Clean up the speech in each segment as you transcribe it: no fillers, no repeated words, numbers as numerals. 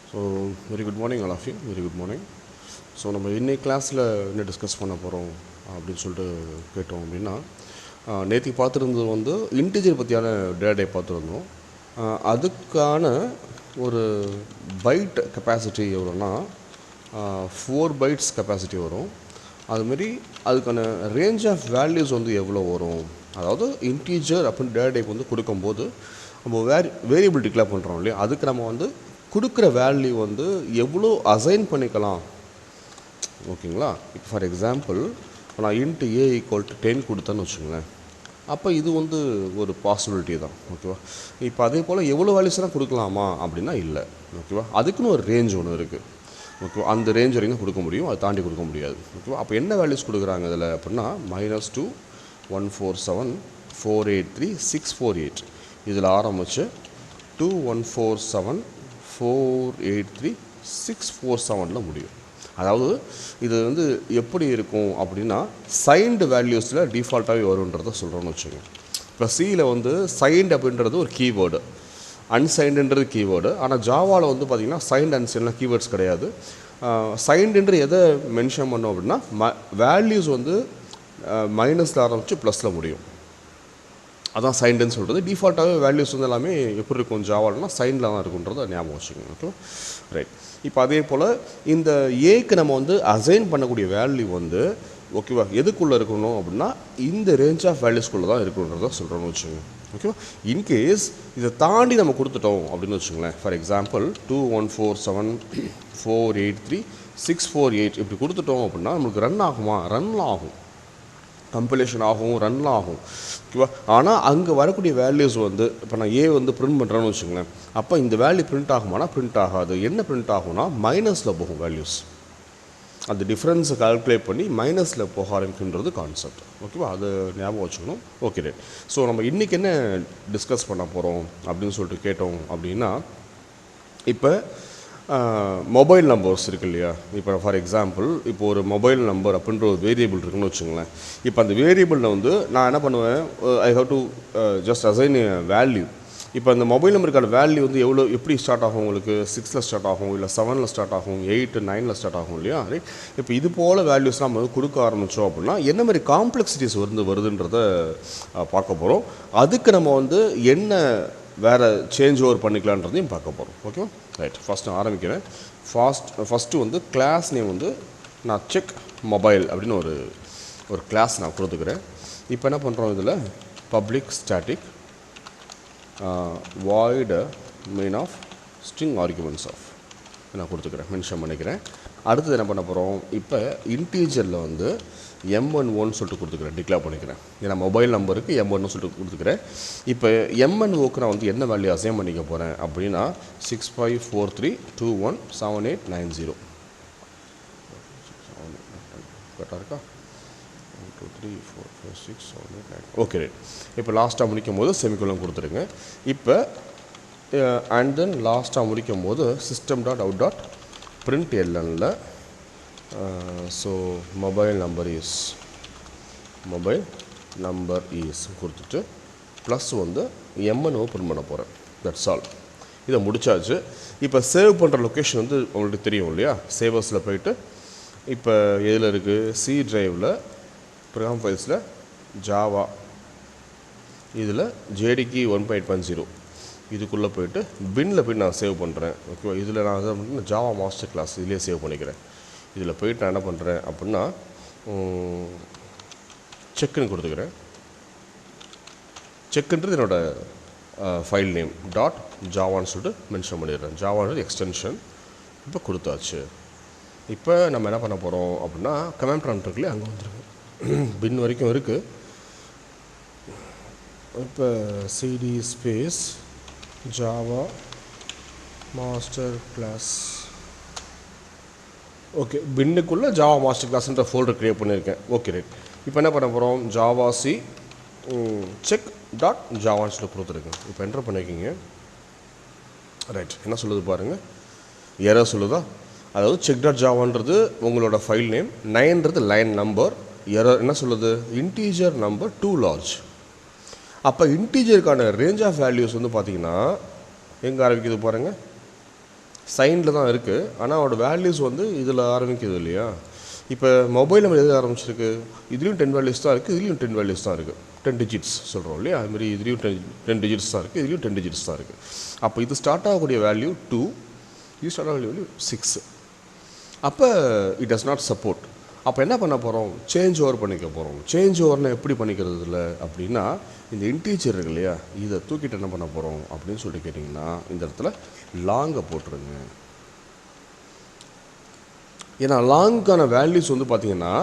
So very good morning all of you. Very good morning. So நம்ம இன்னைக்கு கிளாஸில் என்ன டிஸ்கஸ் பண்ண போகிறோம் அப்படின்னு சொல்லிட்டு கேட்டோம் அப்படின்னா, நேற்று பார்த்துருந்தது வந்து இன்டிஜர் பற்றியான டேட்டை பார்த்துருந்தோம். அதுக்கான ஒரு பைட் கெப்பாசிட்டி எவ்வளோன்னா 4 பைட்ஸ் கெப்பாசிட்டி வரும். அதுமாரி அதுக்கான ரேஞ்ச் ஆஃப் வேல்யூஸ் வந்து எவ்வளோ வரும், அதாவது இன்டீஜர் அப்படின்னு டேட்டா டைப் வந்து கொடுக்கும்போது நம்ம வேரியபிள் டிக்ளேர் பண்ணுறோம் இல்லையா, அதுக்கு நம்ம வந்து கொடுக்குற வேல்யூ வந்து எவ்வளோ அசைன் பண்ணிக்கலாம். ஓகேங்களா? இப்போ ஃபார் எக்ஸாம்பிள் நான் இன்ட்டு ஏ ஈக்குவல் டு 10 கொடுத்தேன்னு வச்சுங்களேன், அப்போ இது வந்து ஒரு பாசிபிலிட்டி தான். ஓகேவா? இப்போ அதே போல் எவ்வளோ வேல்யூஸ்லாம் கொடுக்கலாமா அப்படின்னா இல்லை. ஓகேவா? அதுக்குன்னு ஒரு ரேஞ்ச் ஒன்று இருக்குது. ஓகேவா? அந்த ரேஞ்ச் வரைக்கும் தான் கொடுக்க முடியும், அதை தாண்டி கொடுக்க முடியாது. ஓகேவா? அப்போ என்ன வேல்யூஸ் கொடுக்குறாங்க இதில் அப்படின்னா -2 147 483 648 இதில் ஆரம்பித்து 2147 483 647 முடியும். அதாவது இது வந்து எப்படி இருக்கும் அப்படின்னா, சைன்டு வேல்யூஸில் டிஃபால்ட்டாகவே வருன்றதை சொல்கிறோன்னு வச்சுக்கோங்க. இப்போ சியில் வந்து சைன்டு அப்படின்றது ஒரு கீவேர்டு, அன்சைன்டுன்றது கீவேர்டு. ஆனால் ஜாவாவில் வந்து பார்த்திங்கன்னா சைன்டு அன்சைன்லாம் கீவேர்ட்ஸ் கிடையாது. சைன்டுன்ற எதை மென்ஷன் பண்ணோம் அப்படின்னா, வேல்யூஸ் வந்து மைனஸில் ஆரம்பித்து ப்ளஸில் முடியும். அதான் சைன்டுன்னு சொல்கிறது. டிஃபால்ட்டாகவே வேல்யூஸ் வந்து எல்லாமே எப்படி இருக்கும் ஜாவால்னா சைனில் தான் இருக்குன்றதை ஞாபகம் வச்சுக்கோங்க. Okay, right. இப்போ அதே போல் இந்த ஏக்கு நம்ம வந்து அசைன் பண்ணக்கூடிய வேல்யூ வந்து ஓகேவா எதுக்குள்ளே இருக்கணும் அப்படின்னா இந்த ரேஞ்ச் ஆஃப் வேல்யூஸ்குள்ளே தான் இருக்கணுன்றதை சொல்கிறோன்னு வச்சுக்கோங்க. ஓகேவா? இன்கேஸ் இதை தாண்டி நம்ம கொடுத்துட்டோம் அப்படின்னு வச்சுங்களேன், ஃபார் எக்ஸாம்பிள் 2147 483 648 இப்படி கொடுத்துட்டோம் அப்படின்னா நம்மளுக்கு ரன் ஆகுமா? ரன்லாம் ஆகும், கம்பைலேஷன் ஆகும், ரன்லாம் ஆகும். ஓகேவா? ஆனால் அங்கே வரக்கூடிய வேல்யூஸ் வந்து இப்போ நான் ஏ வந்து பிரிண்ட் பண்ணுறேன்னு வச்சுங்களேன், அப்போ இந்த வேல்யூ பிரிண்ட் ஆகுமானா பிரிண்ட் ஆகாது. என்ன பிரிண்ட் ஆகும்னா மைனஸில் போகும் வேல்யூஸ். அந்த டிஃப்ரென்ஸை கால்குலேட் பண்ணி மைனஸில் போக ஆரம்பிக்குன்றது கான்செப்ட். ஓகேவா? அது ஞாபகம் வச்சுக்கணும். Okay, right. ஸோ நம்ம இன்றைக்கி என்ன டிஸ்கஸ் பண்ண போகிறோம் அப்படின்னு சொல்லிட்டு கேட்டோம் அப்படின்னா, இப்போ மொபைல் நம்பர்ஸ் இருக்கு இல்லையா. இப்போ ஃபார் எக்ஸாம்பிள் இப்போ ஒரு மொபைல் நம்பர் அப்படின்ற ஒரு வேரியபிள் இருக்குன்னு வச்சுங்களேன். இப்போ அந்த வேரியபிளில் வந்து நான் என்ன பண்ணுவேன், I have to just assign value. இப்போ அந்த மொபைல் நம்பருக்கான வேல்யூ வந்து எப்படி ஸ்டார்ட் ஆகும், உங்களுக்கு 6ல் ஸ்டார்ட் ஆகும், இல்லை 7ல் ஸ்டார்ட் ஆகும், 8 9ல் ஸ்டார்ட் ஆகும் இல்லையா, ரைட். இப்போ இது போல் வேல்யூஸ் நம்ம வந்து கொடுக்க ஆரம்பித்தோம் அப்படின்னா என்ன மாதிரி காம்ப்ளெக்சிட்டிஸ் வருதுன்றதை பார்க்க போகிறோம். அதுக்கு நம்ம வந்து என்ன வேறு சேஞ்ச் ஓவர் பண்ணிக்கலான்றதையும் பார்க்க போகிறோம். ஓகேவா? ரைட். ஃபஸ்ட் நான் ஆரம்பிக்கிறேன். ஃபஸ்ட்டு வந்து கிளாஸ் நேம் வந்து நான் செக் மொபைல் அப்படின்னு ஒரு கிளாஸ் நான் கொடுத்துக்கிறேன். இப்போ என்ன பண்ணுறோம், இதில் public static void main of string arguments of நான் கொடுத்துக்கிறேன், மென்ஷன் பண்ணிக்கிறேன். அடுத்தது என்ன பண்ண போகிறோம், இப்போ இன்டீஜரில் வந்து M11 சொல்லிட்டு கொடுத்துக்கிறேன், டிக்ளேர் பண்ணிக்கிறேன். ஏன்னா மொபைல் நம்பருக்கு M1 சொல்லிட்டு கொடுத்துக்கிறேன். இப்போ M1க்கு நான் வந்து என்ன வேல்யூ அசைன் பண்ணிக்க போகிறேன் அப்படின்னா 6543217890 கரெக்டாக இருக்கா? 1 2 3 4 5 6 7 8 9. Okay, right. இப்போ லாஸ்ட்டாக முடிக்கும் போது செமிகோலன் கொடுத்துருங்க. இப்போ அண்ட் தென் லாஸ்ட்டாக முடிக்கும் போது system.out.printlnல ஸோ மொபைல் நம்பர் இஸ் கொடுத்துட்டு ப்ளஸ் வந்து M1 பிரிண்ட் பண்ண போகிறேன். That's all. இதை முடிச்சாச்சு. இப்போ சேவ் பண்ணுற லொக்கேஷன் வந்து உங்களுக்கு தெரியும் இல்லையா, சேவர்ஸில் போயிட்டு இப்போ எதில் இருக்குது, சி ட்ரைவில் ப்ரோக்ராம் ஃபைல்ஸில் ஜாவா, இதில் JDK 1.10 இதுக்குள்ளே போய்ட்டு பின்னில் போய் நான் சேவ் பண்ணுறேன். ஓகேவா? இதில் நான் அதை வந்து ஜாவா மாஸ்டர் கிளாஸ் இதிலே சேவ் பண்ணிக்கிறேன். இதில் போய்ட்டு நான் என்ன பண்ணுறேன் அப்படின்னா செக்குன்னு கொடுத்துக்கிறேன். செக்குன்றது என்னோடய ஃபைல் நேம் .ஜாவான்னு சொல்லிட்டு மென்ஷன் பண்ணிடுறேன். ஜாவான்றது எக்ஸ்டென்ஷன். இப்போ கொடுத்தாச்சு. இப்போ நம்ம என்ன பண்ண போகிறோம் அப்படின்னா கமாண்ட் ப்ராம்ப்ட் இருக்குல்லையே, அங்கே வந்துருக்கு, பின் வரைக்கும் இருக்குது. இப்போ cd space Java master class. Okay, பின்னுக்குள்ளே ஜாவா மாஸ்டர் கிளாஸ்ன்ற ஃபோல்டர் க்ரியேட் பண்ணியிருக்கேன். Okay, right. இப்போ என்ன பண்ண போகிறோம், ஜாவா சி செக் .ஜாவான்னு சொல்லி கொடுத்துருக்கேன். இப்போ என்டர் பண்ணியிருக்கீங்க. ரைட். என்ன சொல்லுது பாருங்கள், எரர் சொல்லுதா? அதாவது check.javaன்றது உங்களோட ஃபைல் நேம், 9ன்றது லைன் நம்பர். எரர் என்ன சொல்லுது, இன்டீஜர் நம்பர் டூ லார்ஜ். அப்போ இன்டீஜருக்கான ரேஞ்ச் ஆஃப் வேல்யூஸ் வந்து பார்த்திங்கன்னா எங்கே ஆரம்பிக்குது பாருங்கள், சைனில் தான் இருக்குது, ஆனால் அதோட வேல்யூஸ் வந்து இதில் ஆரம்பிக்குது இல்லையா. இப்போ மொபைல் நம்பர் எது ஆரம்பிச்சிருக்கு, இதுலேயும் 10 வேல்யூஸ் தான் இருக்குது, இதுலேயும் 10 வேல்யூஸ் தான் இருக்குது, 10 டிஜிட்ஸ் சொல்கிறோம் இல்லையா. அதுமாதிரி இதுலேயும் 10 டிஜிட்ஸ் தான் இருக்குது, இதுலேயும் 10 டிஜிட்ஸ் தான் இருக்குது. அப்போ இது ஸ்டார்ட் ஆகக்கூடிய வேல்யூ 2, இது ஸ்டார்ட் ஆகக்கூடிய வேல்யூ 6. அப்போ இட் டஸ் நாட் சப்போர்ட். அப்போ என்ன பண்ண போகிறோம், சேஞ்ச் ஓவர் பண்ணிக்க போகிறோம். சேஞ்ச் ஓவர்னால் எப்படி பண்ணிக்கிறது இல்லை அப்படின்னா, இந்த இன்டீஜர் இருக்கு இல்லையா, இதை தூக்கிட்டு என்ன பண்ண போகிறோம் அப்படின்னு சொல்லிட்டு கேட்டிங்கன்னா, இந்த இடத்துல லாங்கை போட்டுருங்க. ஏன்னா லாங்கான வேல்யூஸ் வந்து பார்த்திங்கன்னா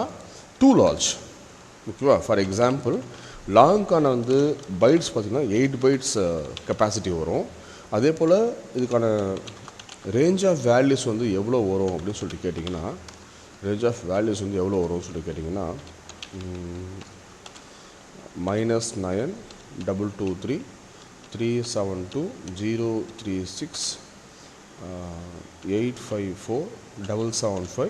டூ லார்ஜ், ஓகேவா. ஃபார் எக்ஸாம்பிள் லாங்கான வந்து பைட்ஸ் பார்த்திங்கன்னா 8 பைட்ஸ் கெப்பாசிட்டி வரும். அதே போல் இதுக்கான ரேஞ்ச் ஆஃப் வேல்யூஸ் வந்து எவ்வளோ வரும் அப்படின்னு சொல்லிட்டு கேட்டிங்கன்னா, ரேஞ்ச் ஆஃப் வேல்யூஸ் வந்து எவ்வளோ வரும்னு சொல்லிட்டு கேட்டிங்கன்னா -9 223 372 036 854 775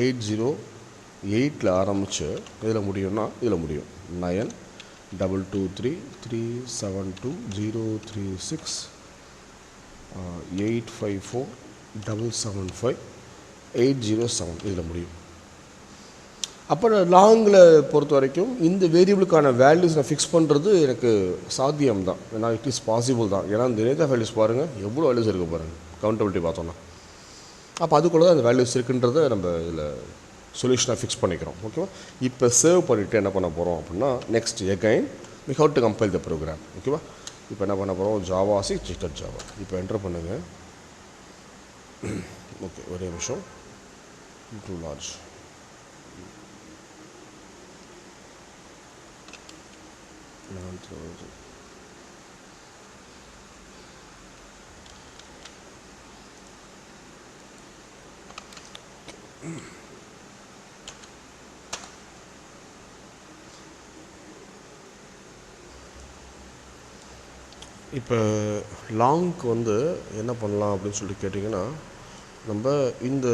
808 ஆரம்பித்து இதில் முடியும்னா இதில் முடியும். 9 223 372 036 854 775 807 இதில் முடியும். அப்போ லாங்கில் பொறுத்த வரைக்கும் இந்த வேரியபிளுக்கான வேல்யூஸ் நான் ஃபிக்ஸ் பண்ணுறது எனக்கு சாத்தியம் தான், ஏன்னா இட் இஸ் பாசிபிள் தான். ஏன்னா இந்த ரேஞ்ச் ஆஃப் வேல்யூஸ் பாருங்கள், எவ்வளோ வேல்யூஸ் இருக்குது பாருங்கள், கவுண்டபிலிட்டி பார்த்தோன்னா. அப்போ அதுக்குள்ளே தான் அந்த வேல்யூஸ் இருக்குன்றதை நம்ம இதில் சொல்யூஷனாக ஃபிக்ஸ் பண்ணிக்கிறோம், ஓகேவா. இப்போ சேவ் பண்ணிவிட்டு என்ன பண்ண போகிறோம் அப்படின்னா, next again we have to compile the program, ஓகேவா. இப்போ என்ன பண்ண போகிறோம், ஜாவா சி சிக்கட் ஜாவா. இப்போ என்டர் பண்ணுங்கள். ஓகே, ஒரே நிமிஷம். டூ லார்ஜ் இப்போ லாங்க்கு வந்து என்ன பண்ணலாம் அப்படின்னு சொல்லிட்டு கேட்டிங்கன்னா, நம்ம இந்த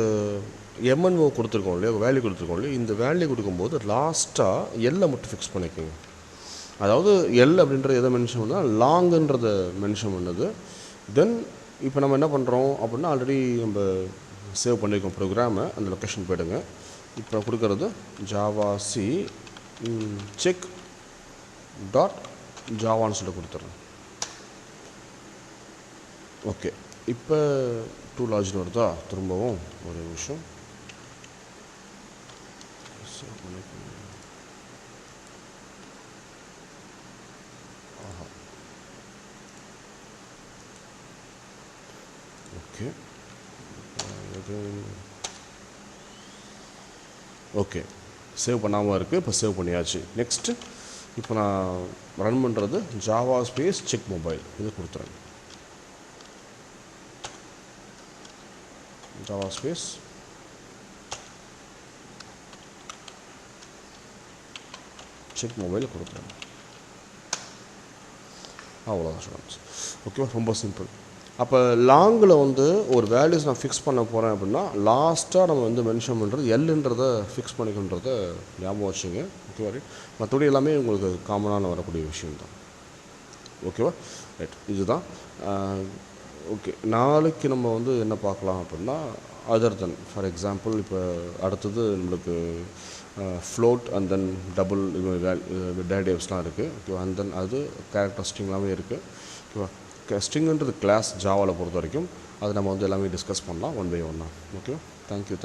எம்என்ஓ கொடுத்துருக்கோம் இல்லையா, வேல்யூ கொடுத்துருக்கோம் இல்லையா, இந்த வேல்யூ கொடுக்கும்போது லாஸ்ட்டாக எல்லை மட்டும் ஃபிக்ஸ் பண்ணிக்கோங்க. அதாவது எல் அப்படின்றது எதை மென்ஷன் பண்ணால் லாங்குன்றதை மென்ஷன் பண்ணுது. தென் இப்போ நம்ம என்ன பண்ணுறோம் அப்படின்னா, ஆல்ரெடி நம்ம சேவ் பண்ணியிருக்கோம் ப்ரோக்ராமை, அந்த லொக்கேஷன் போய்டுங்க. இப்போ கொடுக்குறது ஜாவா சி செக் டாட் ஜாவான்னு சொல்லி கொடுத்துட்றேன். ஓகே, இப்போ டூ லார்ஜ்னு வருதா, திரும்பவும் ஒரு நிமிஷம். ஓகே ஓகே, சேவ் பண்ணாமல் இருக்குது, இப்போ சேவ் பண்ணியாச்சு. நெக்ஸ்ட்டு இப்போ நான் ரன் பண்ணுறது ஜாவா ஸ்பேஸ் செக் மொபைல், இது கொடுத்துறேன். ஜாவா ஸ்பேஸ் செக் மொபைல் கொடுத்துறேன். அவ்வளோதான் ஸ்டூடெண்ட்ஸ், ஓகேவா. ரொம்ப சிம்பிள். அப்போ லாங்கில் வந்து ஒரு வேல்யூஸ் நான் ஃபிக்ஸ் பண்ண போகிறேன் அப்படின்னா, லாஸ்ட்டாக நம்ம வந்து மென்ஷன் பண்ணுறது எல்லுன்றதை ஃபிக்ஸ் பண்ணிக்கின்றத ஞாபகம் வச்சுங்க, ஓகேவா. ரைட், மற்றபடி எல்லாமே உங்களுக்கு காமனான வரக்கூடிய விஷயம்தான், ஓகேவா. ரைட், இதுதான். ஓகே, நாளைக்கு நம்ம வந்து என்ன பார்க்கலாம் அப்படின்னா, அதர் தென் ஃபார் எக்ஸாம்பிள் இப்போ அடுத்தது நம்மளுக்கு ஃப்ளோட் அண்ட் தென் டபுள் டேட்டாஸ்லாம் இருக்குது, ஓகேவா. அண்ட் தென் அது கேரக்டர் ஸ்ட்ரிங்லாமே இருக்குது, ஓகேவா. ஸ்ட்ரிங்குன்றது கிளாஸ் ஜாவாவில் பொறுத்த வரைக்கும் அது நம்ம வந்து எல்லாமே டிஸ்கஸ் பண்ணலாம் ஒன் பை ஒன்னாக, ஓகேவா. தேங்க்யூ.